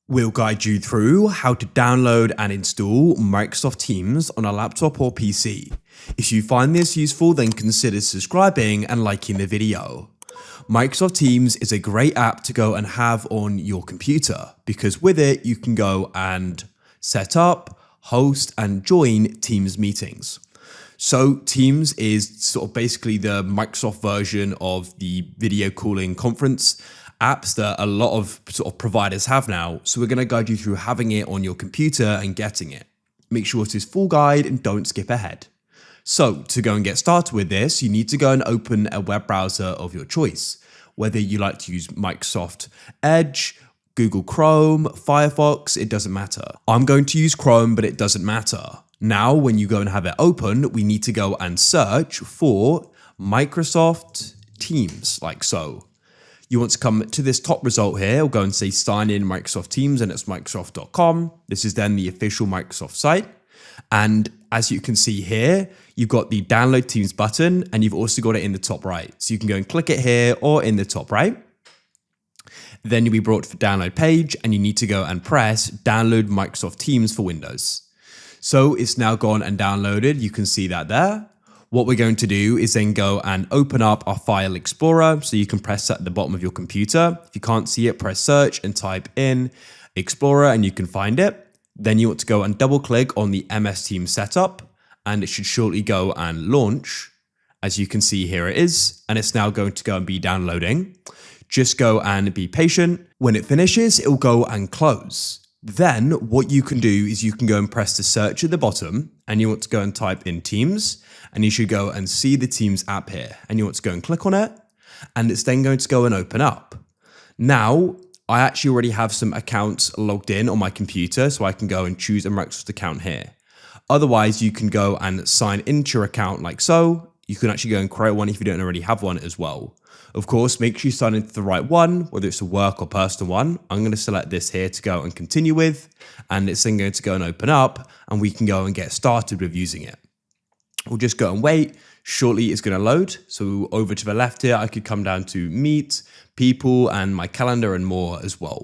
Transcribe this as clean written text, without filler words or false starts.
We'll guide you through how to download and install Microsoft Teams on a laptop or PC. If you find this useful, then consider subscribing and liking the video. Microsoft Teams is a great app to go and have on your computer because with it, you can go and set up, host, and join Teams meetings. So Teams is sort of basically the Microsoft version of the video calling conference apps that a lot of sort of providers have now. So we're going to guide you through having it on your computer and getting it. Make sure it is full guide and don't skip ahead. So to go and get started with this, you need to go and open a web browser of your choice, whether you like to use Microsoft Edge, Google Chrome, Firefox, it doesn't matter. I'm going to use Chrome, but it doesn't matter. Now, when you go and have it open, we need to go and search for Microsoft Teams, like so. You want to come to this top result here, we'll go and say sign in Microsoft Teams and it's Microsoft.com. This is then the official Microsoft site. And as you can see here, you've got the download Teams button and you've also got it in the top right. So you can go and click it here or in the top right. Then you'll be brought to the download page and you need to go and press download Microsoft Teams for Windows. So it's now gone and downloaded. You can see that there. What we're going to do is then go and open up our file explorer. So you can press that at the bottom of your computer. If you can't see it, press search and type in Explorer and you can find it. Then you want to go and double click on the MS Teams setup and it should shortly go and launch. As you can see, here it is, and it's now going to go and be downloading. Just go and be patient. When it finishes, it'll go and close. Then what you can do is you can go and press the search at the bottom and you want to go and type in Teams and you should go and see the Teams app here and you want to go and click on it and it's then going to go and open up. Now, I actually already have some accounts logged in on my computer so I can go and choose a Microsoft account here. Otherwise, you can go and sign into your account like so. You can actually go and create one if you don't already have one as well. Of course, make sure you sign into the right one, whether it's a work or personal one. I'm going to select this here to go and continue with, and it's then going to go and open up, and we can go and get started with using it. We'll just go and wait. Shortly, it's going to load. So over to the left here, I could come down to Meet, People, and my calendar and more as well.